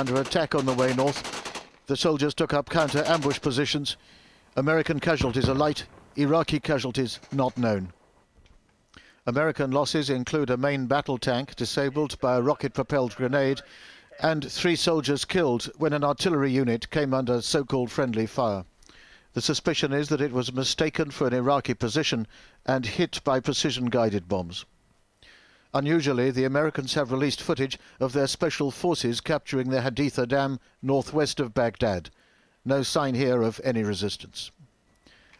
Under attack on the way north, the soldiers took up counter-ambush positions. American casualties are light, Iraqi casualties not known. American losses include a main battle tank disabled by a rocket-propelled grenade and 3 soldiers killed when an artillery unit came under so-called friendly fire. The suspicion is that it was mistaken for an Iraqi position and hit by precision-guided bombs. Unusually, the Americans have released footage of their special forces capturing the Haditha Dam northwest of Baghdad. No sign here of any resistance.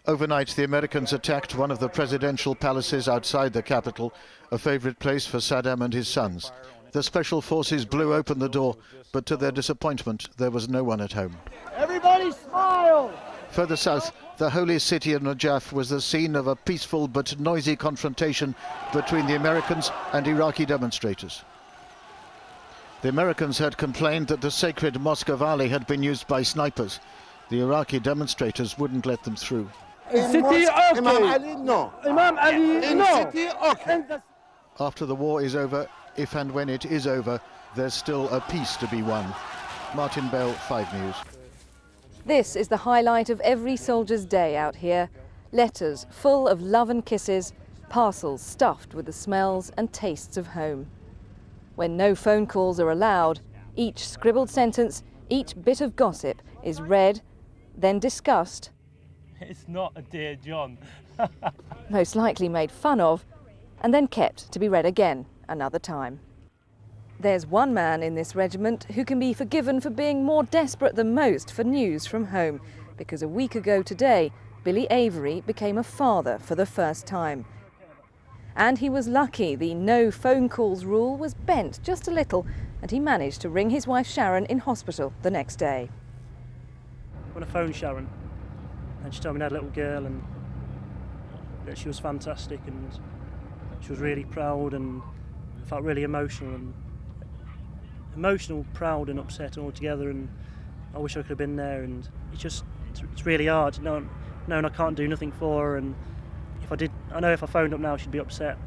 Overnight, the Americans attacked one of the presidential palaces outside the capital, a favorite place for Saddam and his sons. The special forces blew open the door, but to their disappointment, there was no one at home. Everybody smile! Further south, the holy city of Najaf was the scene of a peaceful but noisy confrontation between the Americans and Iraqi demonstrators. The Americans had complained that the sacred Mosque of Ali had been used by snipers. The Iraqi demonstrators wouldn't let them through. City, okay. Imam Ali, no. Imam Ali, no. City, okay. After the war is over, if and when it is over, there's still a peace to be won. Martin Bell, 5 News. This is the highlight of every soldier's day out here. Letters full of love and kisses, parcels stuffed with the smells and tastes of home. When no phone calls are allowed, each scribbled sentence, each bit of gossip is read, then discussed. It's not a Dear John. Most likely made fun of, and then kept to be read again another time. There's one man in this regiment who can be forgiven for being more desperate than most for news from home, because a week ago today, Billy Avery became a father for the first time. And he was lucky the no phone calls rule was bent just a little, and he managed to ring his wife Sharon in hospital the next day. When I phoned Sharon, and she told me I had a little girl and that she was fantastic and she was really proud, and I felt really emotional, proud and upset all together, and I wish I could have been there, and it's really hard knowing I can't do nothing for her, and I know if I phoned up now she'd be upset.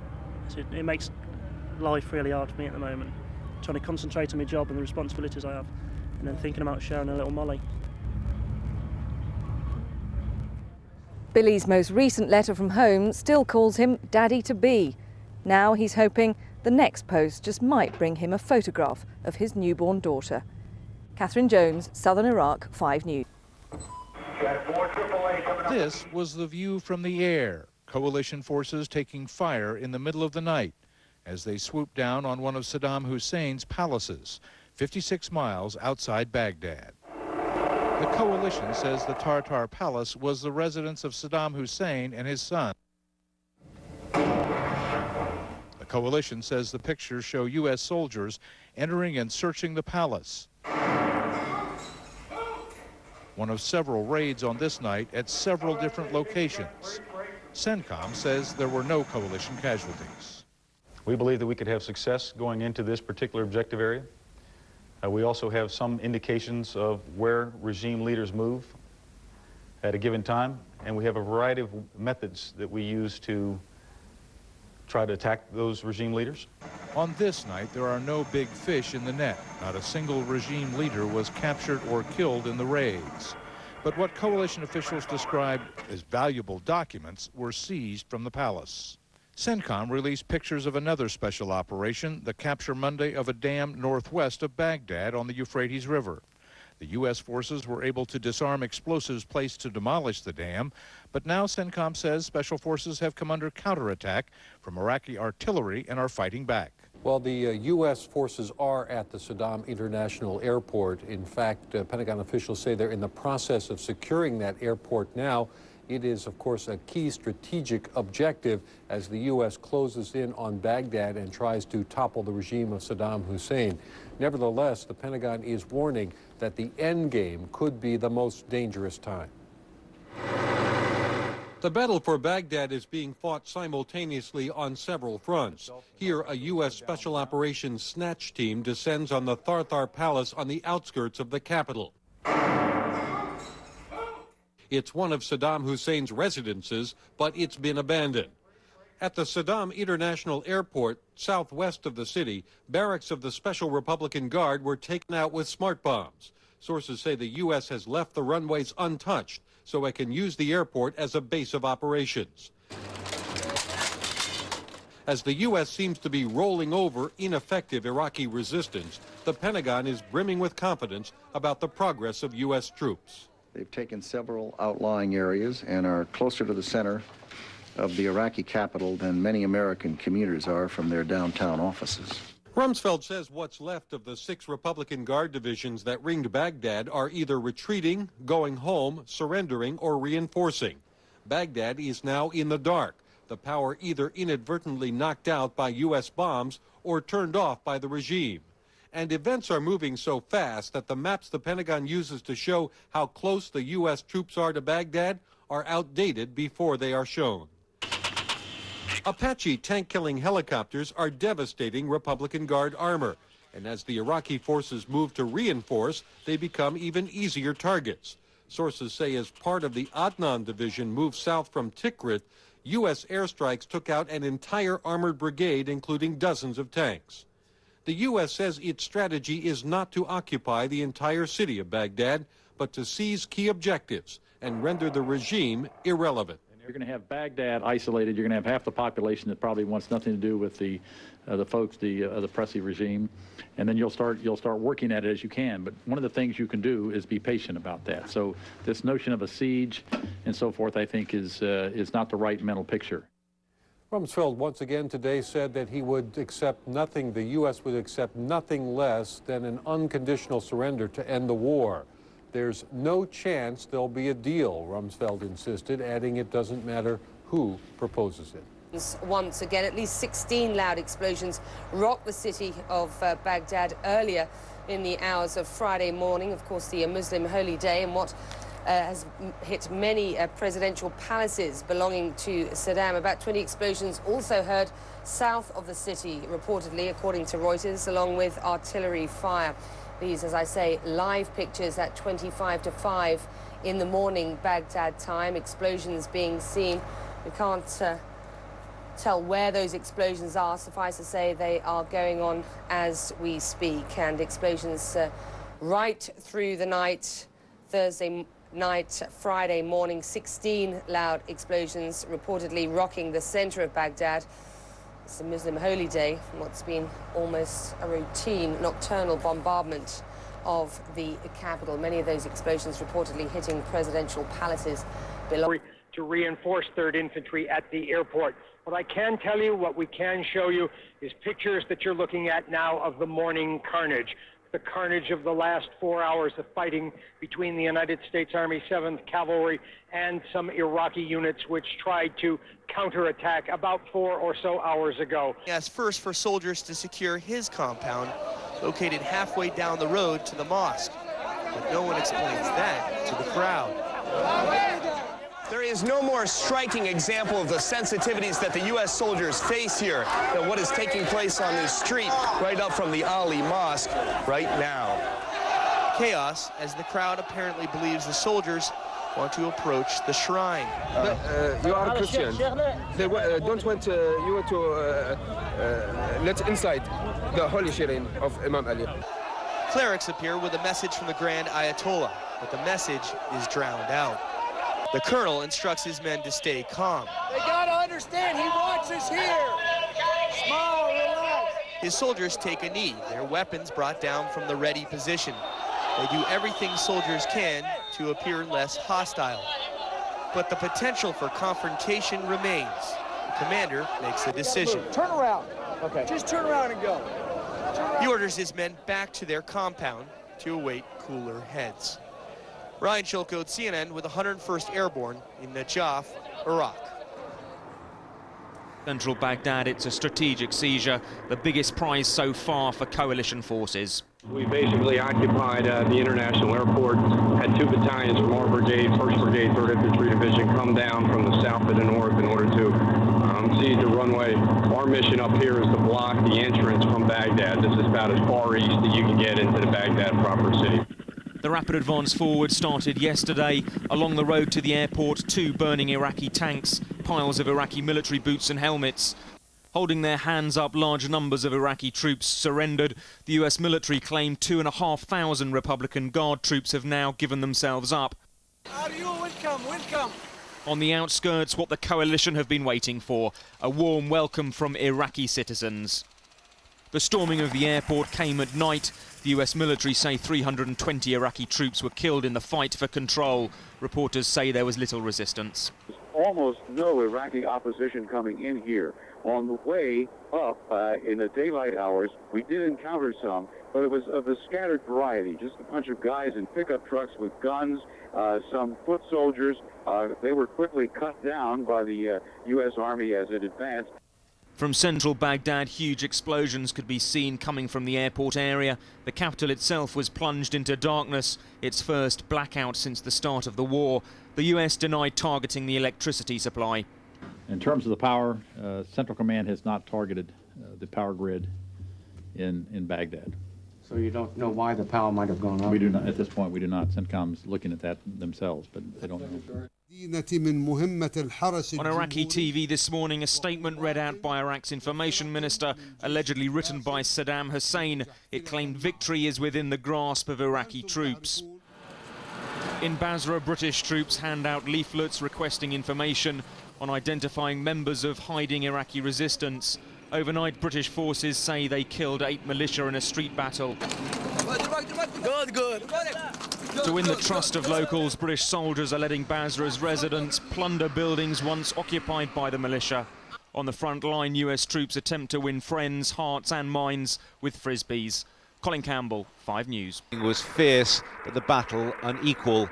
So it makes life really hard for me at the moment, trying to concentrate on my job and the responsibilities I have, and then thinking about Sharon and little Molly. Billy's most recent letter from home still calls him Daddy-to-be. Now he's hoping the next post just might bring him a photograph of his newborn daughter. Catherine Jones, Southern Iraq, 5 News. This was the view from the air. Coalition forces taking fire in the middle of the night as they swooped down on one of Saddam Hussein's palaces, 56 miles outside Baghdad. The coalition says the Tartar Palace was the residence of Saddam Hussein and his son. The coalition says the pictures show U.S. soldiers entering and searching the palace. One of several raids on this night at several different locations. CENTCOM says there were no coalition casualties. We believe that we could have success going into this particular objective area. We also have some indications of where regime leaders move at a given time, and we have a variety of methods that we use to try to attack those regime leaders. On this night, there are no big fish in the net. Not a single regime leader was captured or killed in the raids. But what coalition officials described as valuable documents were seized from the palace. CENTCOM released pictures of another special operation, the capture Monday of a dam northwest of Baghdad on the Euphrates River. The U.S. forces were able to disarm explosives placed to demolish the dam, but now CENTCOM says special forces have come under counterattack from Iraqi artillery and are fighting back. Well, the U.S. forces are at the Saddam International Airport. In fact, Pentagon officials say they're in the process of securing that airport now. It is, of course, a key strategic objective as the U.S. closes in on Baghdad and tries to topple the regime of Saddam Hussein. Nevertheless, the Pentagon is warning that the end game could be the most dangerous time. The battle for Baghdad is being fought simultaneously on several fronts. Here, a U.S. Special Operations Snatch team descends on the Tartar Palace on the outskirts of the capital. It's one of Saddam Hussein's residences, but it's been abandoned. At the Saddam International Airport, southwest of the city, barracks of the Special Republican Guard were taken out with smart bombs. Sources say the U.S. has left the runways untouched so it can use the airport as a base of operations. As the U.S. seems to be rolling over ineffective Iraqi resistance, the Pentagon is brimming with confidence about the progress of U.S. troops. They've taken several outlying areas and are closer to the center of the Iraqi capital than many American commuters are from their downtown offices. Rumsfeld says what's left of the 6 Republican Guard divisions that ringed Baghdad are either retreating, going home, surrendering, or reinforcing. Baghdad is now in the dark, the power either inadvertently knocked out by U.S. bombs or turned off by the regime. And events are moving so fast that the maps the Pentagon uses to show how close the U.S. troops are to Baghdad are outdated before they are shown. Apache tank-killing helicopters are devastating Republican Guard armor, and as the Iraqi forces move to reinforce, they become even easier targets. Sources say as part of the Adnan division move south from Tikrit, U.S. airstrikes took out an entire armored brigade, including dozens of tanks. The U.S. says its strategy is not to occupy the entire city of Baghdad, but to seize key objectives and render the regime irrelevant. You're going to have Baghdad isolated. You're going to have half the population that probably wants nothing to do with the folks, the Presi regime, and then you'll start working at it as you can. But one of the things you can do is be patient about that. So this notion of a siege and so forth, I think, is not the right mental picture. Rumsfeld once again today said that he would accept nothing, the U.S. would accept nothing less than an unconditional surrender to end the war. There's no chance there'll be a deal, Rumsfeld insisted, adding it doesn't matter who proposes it. Once again, at least 16 loud explosions rocked the city of Baghdad earlier in the hours of Friday morning, of course the Muslim holy day, and what has hit many presidential palaces belonging to Saddam. About 20 explosions also heard south of the city, reportedly, according to Reuters, along with artillery fire. These, as I say, live pictures at 25 to 5 in the morning Baghdad time, explosions being seen. We can't tell where those explosions are. Suffice to say they are going on as we speak, and explosions right through the night, Thursday night, Friday morning, 16 loud explosions reportedly rocking the center of Baghdad. It's a Muslim holy day, from what's been almost a routine nocturnal bombardment of the capital. Many of those explosions reportedly hitting presidential palaces below. To reinforce 3rd Infantry at the airport. What I can tell you, what we can show you, is pictures that you're looking at now of the morning carnage. The carnage of the last 4 hours of fighting between the United States Army 7th Cavalry and some Iraqi units which tried to counterattack about 4 or so hours ago. He asked first for soldiers to secure his compound, located halfway down the road to the mosque. But no one explains that to the crowd. There is no more striking example of the sensitivities that the U.S. soldiers face here than what is taking place on this street right up from the Ali Mosque right now. Chaos as the crowd apparently believes the soldiers want to approach the shrine. You are a Christian. They don't want you to let inside the holy shrine of Imam Ali. Clerics appear with a message from the Grand Ayatollah, but the message is drowned out. The colonel instructs his men to stay calm. They gotta understand he wants us here. Smile, relax. His soldiers take a knee, their weapons brought down from the ready position. They do everything soldiers can to appear less hostile. But the potential for confrontation remains. The commander makes a decision. Turn around. Okay. Just turn around and go. He orders his men back to their compound to await cooler heads. Ryan Chilcote, CNN, with 101st Airborne in Najaf, Iraq. Central Baghdad, it's a strategic seizure, the biggest prize so far for coalition forces. We basically occupied the international airport, had 2 battalions from our brigade, 1st Brigade, 3rd Infantry Division, come down from the south to the north in order to seize the runway. Our mission up here is to block the entrance from Baghdad. This is about as far east that you can get into the Baghdad proper city. The rapid advance forward started yesterday. Along the road to the airport, 2 burning Iraqi tanks, piles of Iraqi military boots and helmets. Holding their hands up, large numbers of Iraqi troops surrendered. The US military claimed 2,500 Republican Guard troops have now given themselves up. Are you welcome? Welcome. On the outskirts, what the coalition have been waiting for, a warm welcome from Iraqi citizens. The storming of the airport came at night. The US military say 320 Iraqi troops were killed in the fight for control. Reporters say there was little resistance. Almost no Iraqi opposition coming in here. On the way up in the daylight hours, we did encounter some, but it was of a scattered variety, just a bunch of guys in pickup trucks with guns, some foot soldiers. They were quickly cut down by the U.S. Army as it advanced. From central Baghdad, huge explosions could be seen coming from the airport area. The capital itself was plunged into darkness, its first blackout since the start of the war. The US denied targeting the electricity supply. In terms of the power, Central Command has not targeted the power grid in Baghdad. So you don't know why the power might have gone off? We do not, at this point, we do not. CENTCOM's looking at that themselves, but they don't know. On Iraqi TV this morning, a statement read out by Iraq's information minister, allegedly written by Saddam Hussein. It claimed victory is within the grasp of Iraqi troops. In Basra, British troops hand out leaflets requesting information on identifying members of hiding Iraqi resistance. Overnight, British forces say they killed 8 militia in a street battle. Good. To win the trust of locals, British soldiers are letting Basra's residents plunder buildings once occupied by the militia. On the front line, US troops attempt to win friends, hearts and minds with frisbees. Colin Campbell, 5 News. It was fierce, but the battle unequal.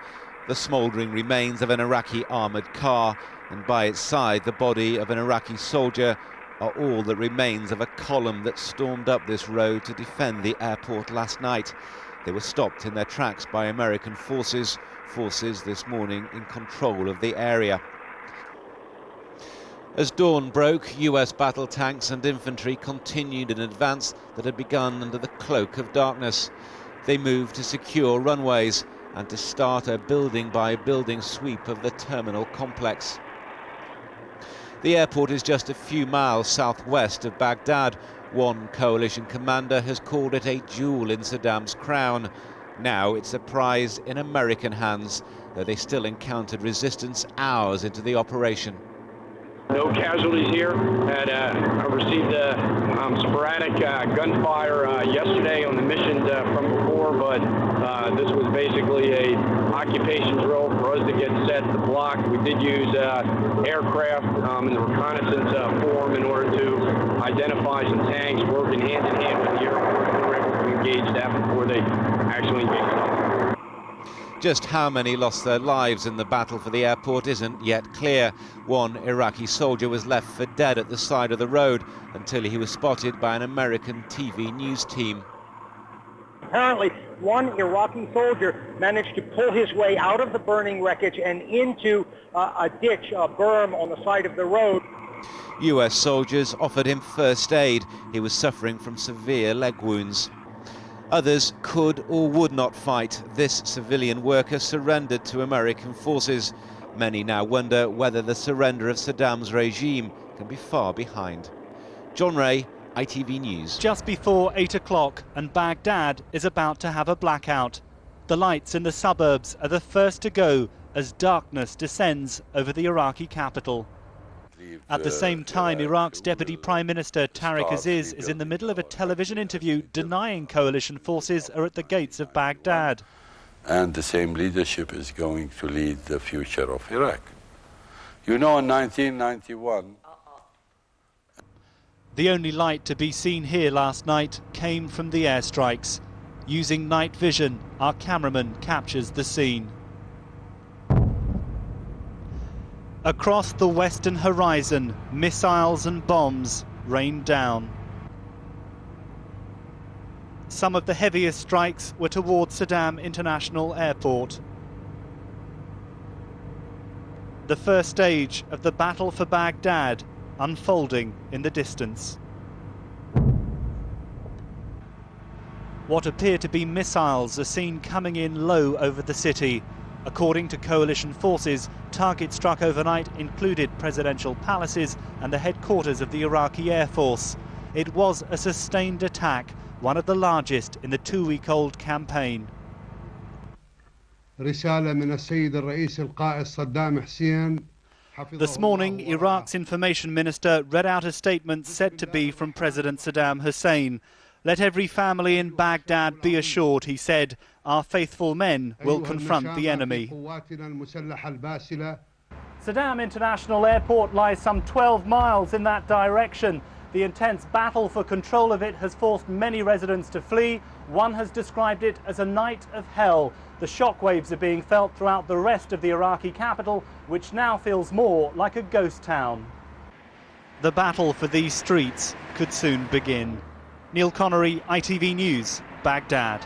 The smouldering remains of an Iraqi armoured car, and by its side the body of an Iraqi soldier, are all that remains of a column that stormed up this road to defend the airport last night. They were stopped in their tracks by American forces this morning in control of the area. As dawn broke, US battle tanks and infantry continued an advance that had begun under the cloak of darkness. They moved to secure runways and to start a building-by-building sweep of the terminal complex. The airport is just a few miles southwest of Baghdad. One coalition commander has called it a jewel in Saddam's crown. Now it's a prize in American hands, though they still encountered resistance hours into the operation. No casualties here. I received sporadic gunfire yesterday on the mission from before, but this was basically a occupation drill for us to get set to block. We did use aircraft in the reconnaissance form in order to identify some tanks, working hand in hand with the airport. We were able to engage that before they actually engaged. Just how many lost their lives in the battle for the airport isn't yet clear. One Iraqi soldier was left for dead at the side of the road until he was spotted by an American TV news team. Apparently, one Iraqi soldier managed to pull his way out of the burning wreckage and into a ditch, a berm on the side of the road. US soldiers offered him first aid. He was suffering from severe leg wounds. Others could or would not fight. This civilian worker surrendered to American forces. Many now wonder whether the surrender of Saddam's regime can be far behind. John Ray, ITV News. Just before 8 o'clock, and Baghdad is about to have a blackout. The lights in the suburbs are the first to go as darkness descends over the Iraqi capital. At the same time, Iraq's Deputy Prime Minister Tariq Aziz is in the middle of a television interview denying coalition forces are at the gates of Baghdad. And the same leadership is going to lead the future of Iraq. You know, in 1991... The only light to be seen here last night came from the airstrikes. Using night vision, our cameraman captures the scene. Across the western horizon, missiles and bombs rained down. Some of the heaviest strikes were towards Saddam International Airport. The first stage of the battle for Baghdad unfolding in the distance. What appear to be missiles are seen coming in low over the city. According to coalition forces, targets struck overnight included presidential palaces and the headquarters of the Iraqi Air Force. It was a sustained attack, one of the largest in the two-week-old campaign. This morning, Iraq's information minister read out a statement said to be from President Saddam Hussein. Let every family in Baghdad be assured, he said, our faithful men will confront the enemy. Saddam International Airport lies some 12 miles in that direction. The intense battle for control of it has forced many residents to flee. One has described it as a night of hell. The shockwaves are being felt throughout the rest of the Iraqi capital, which now feels more like a ghost town. The battle for these streets could soon begin. Neil Connery, ITV News, Baghdad.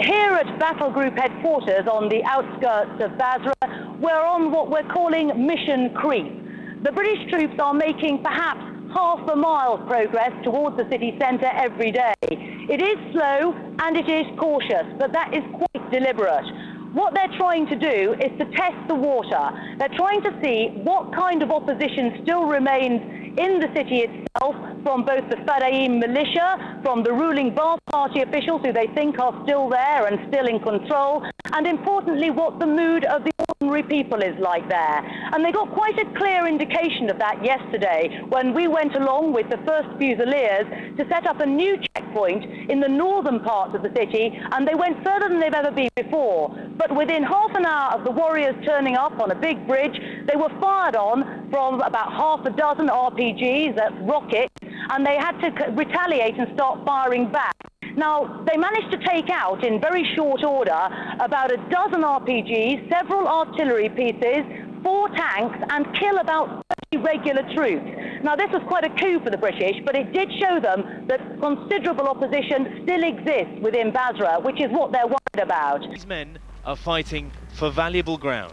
Here at Battle Group headquarters on the outskirts of Basra, we're on what we're calling Mission Creep. The British troops are making perhaps half a mile progress towards the city centre every day. It is slow and it is cautious, but that is quite deliberate. What they're trying to do is to test the water. They're trying to see what kind of opposition still remains in the city itself, from both the Fadaim militia, from the ruling Ba'ath Party officials who they think are still there and still in control, and importantly what the mood of the ordinary people is like there. And they got quite a clear indication of that yesterday when we went along with the 1st Fusiliers to set up a new checkpoint in the northern parts of the city, and they went further than they've ever been before. But within half an hour of the warriors turning up on a big bridge, they were fired on from about half a dozen RPGs, that's rockets, and they had to retaliate and start firing back. Now, they managed to take out, in very short order, about a dozen RPGs, several artillery pieces, 4 tanks, and kill about 30 regular troops. Now, this was quite a coup for the British, but it did show them that considerable opposition still exists within Basra, which is what they're worried about. These men are fighting for valuable ground.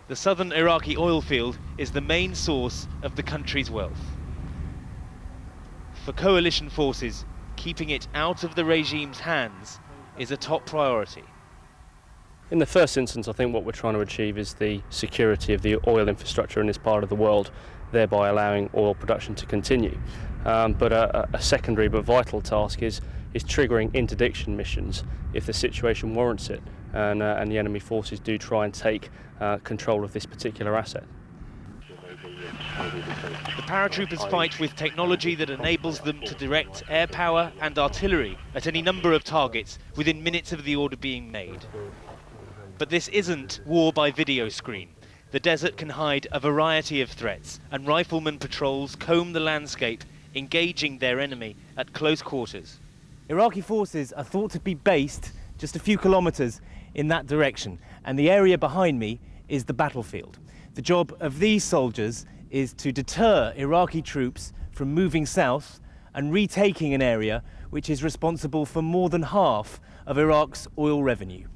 The southern Iraqi oil field is the main source of the country's wealth. For coalition forces, keeping it out of the regime's hands is a top priority. In the first instance, I think what we're trying to achieve is the security of the oil infrastructure in this part of the world, thereby allowing oil production to continue. But a secondary but vital task is triggering interdiction missions if the situation warrants it, and the enemy forces do try and take control of this particular asset. The paratroopers fight with technology that enables them to direct air power and artillery at any number of targets within minutes of the order being made. But this isn't war by video screen. The desert can hide a variety of threats, and rifleman patrols comb the landscape, engaging their enemy at close quarters. Iraqi forces are thought to be based just a few kilometers in that direction, and the area behind me is the battlefield. The job of these soldiers is to deter Iraqi troops from moving south and retaking an area which is responsible for more than half of Iraq's oil revenue.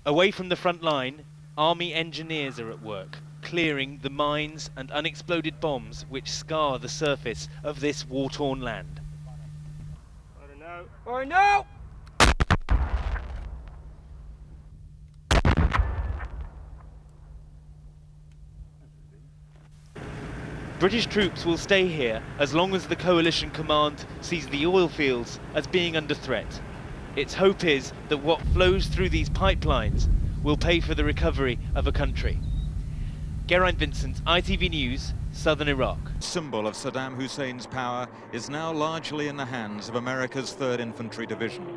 Away from the front line, army engineers are at work, clearing the mines and unexploded bombs which scar the surface of this war-torn land. Or no! British troops will stay here as long as the coalition command sees the oil fields as being under threat. Its hope is that what flows through these pipelines will pay for the recovery of a country. Geraint Vincent, ITV News, Southern Iraq. Symbol of Saddam Hussein's power is now largely in the hands of America's 3rd Infantry Division.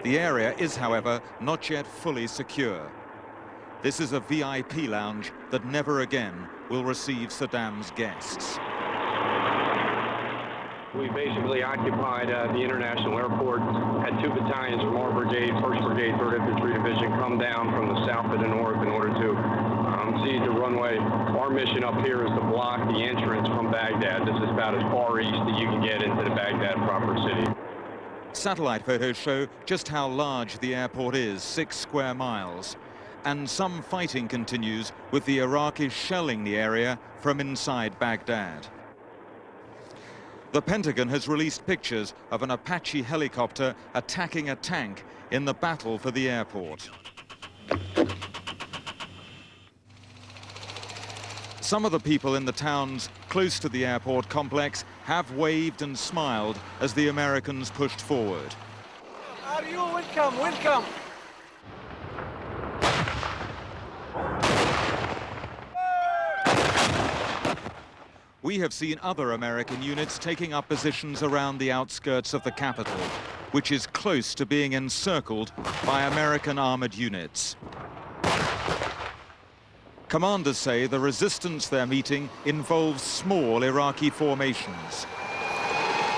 The area is, however, not yet fully secure. This is a VIP lounge that never again will receive Saddam's guests. We basically occupied the international airport, had 2 battalions from our brigade, 1st Brigade, 3rd Infantry Division, come down from the south and the north in order to seize the runway. Our mission up here is to block the entrance from Baghdad. This is about as far east that you can get into the Baghdad proper city. Satellite photos show just how large the airport is, 6 square miles. And some fighting continues, with the Iraqis shelling the area from inside Baghdad. The Pentagon has released pictures of an Apache helicopter attacking a tank in the battle for the airport. Some of the people in the towns close to the airport complex have waved and smiled as the Americans pushed forward. Are you welcome, welcome. We have seen other American units taking up positions around the outskirts of the capital, which is close to being encircled by American armored units. Commanders say the resistance they're meeting involves small Iraqi formations.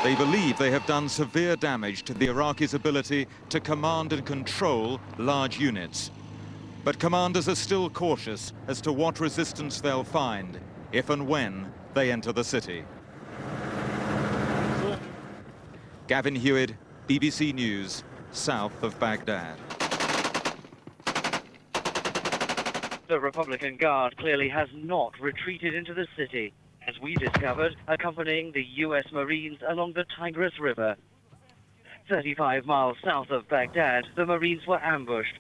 They believe they have done severe damage to the Iraqis' ability to command and control large units. But commanders are still cautious as to what resistance they'll find if and when they enter the city. Gavin Hewitt, BBC News, south of Baghdad. The Republican Guard clearly has not retreated into the city, as we discovered, accompanying the U.S. Marines along the Tigris River. 35 miles south of Baghdad, the Marines were ambushed.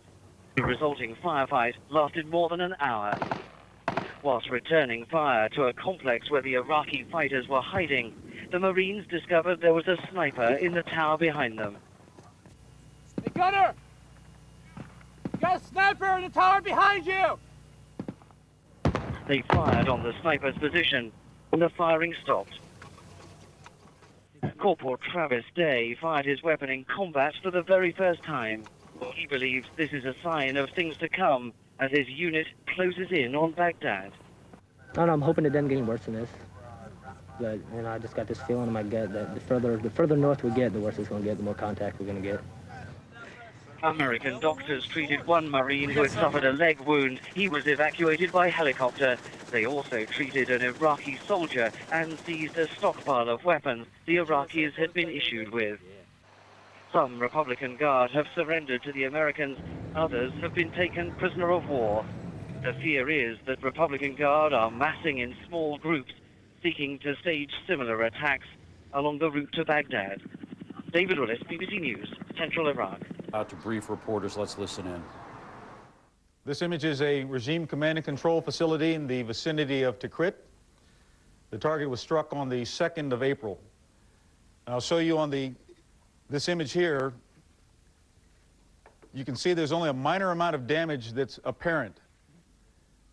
The resulting firefight lasted more than an hour. Whilst returning fire to a complex where the Iraqi fighters were hiding, the Marines discovered there was a sniper in the tower behind them. Hey, gunner! You got a sniper in the tower behind you! They fired on the sniper's position, and the firing stopped. Corporal Travis Day fired his weapon in combat for the very first time. He believes this is a sign of things to come as his unit closes in on Baghdad. No, I'm hoping it doesn't get any worse than this. But, you know, I just got this feeling in my gut that the further north we get, the worse it's going to get, the more contact we're going to get. American doctors treated one Marine who had suffered a leg wound. He was evacuated by helicopter. They also treated an Iraqi soldier and seized a stockpile of weapons the Iraqis had been issued with. Some Republican Guard have surrendered to the Americans. Others have been taken prisoner of war. The fear is that Republican Guard are massing in small groups, seeking to stage similar attacks along the route to Baghdad. David Willis, BBC News, Central Iraq. About to brief reporters, let's listen in. This image is a regime command and control facility in the vicinity of Tikrit. The target was struck on the 2nd of April. I'll show you on this image here. You can see there's only a minor amount of damage that's apparent.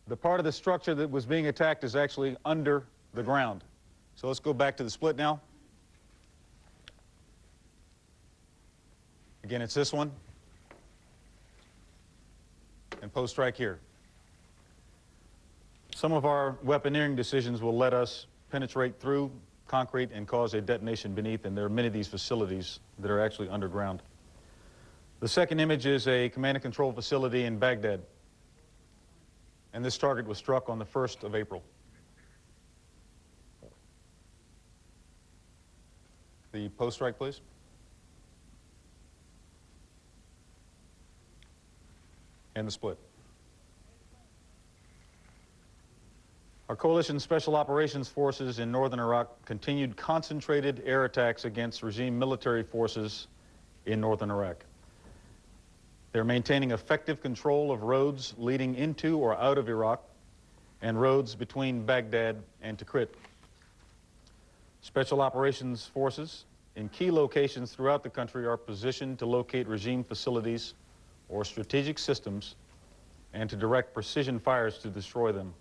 The part of the structure that was being attacked is actually under the ground. So let's go back to the split now. Again, it's this one. And post-strike here. Some of our weaponeering decisions will let us penetrate through concrete and cause a detonation beneath, and there are many of these facilities that are actually underground. The second image is a command and control facility in Baghdad. And this target was struck on the 1st of April. The post-strike, please. And the split. Our coalition special operations forces in northern Iraq continued concentrated air attacks against regime military forces in northern Iraq. They're maintaining effective control of roads leading into or out of Iraq and roads between Baghdad and Tikrit. Special operations forces in key locations throughout the country are positioned to locate regime facilities or strategic systems and to direct precision fires to destroy them.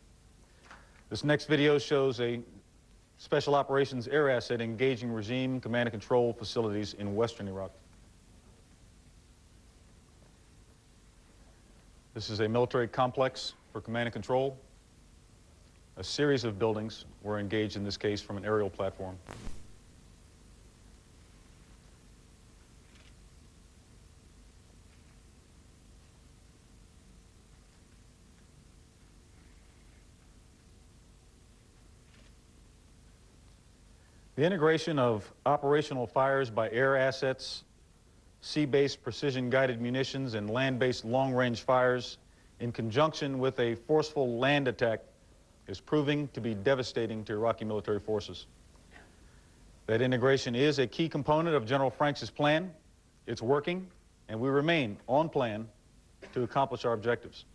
This next video shows a special operations air asset engaging regime command and control facilities in western Iraq. This is a military complex for command and control. A series of buildings were engaged in this case from an aerial platform. The integration of operational fires by air assets, sea-based precision-guided munitions, and land-based long-range fires in conjunction with a forceful land attack, is proving to be devastating to Iraqi military forces. That integration is a key component of General Franks' plan. It's working, and we remain on plan to accomplish our objectives.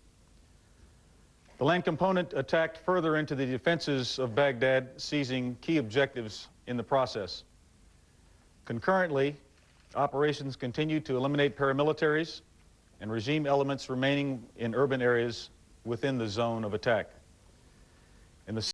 The land component attacked further into the defenses of Baghdad, seizing key objectives in the process. Concurrently, operations continue to eliminate paramilitaries and regime elements remaining in urban areas within the zone of attack. In the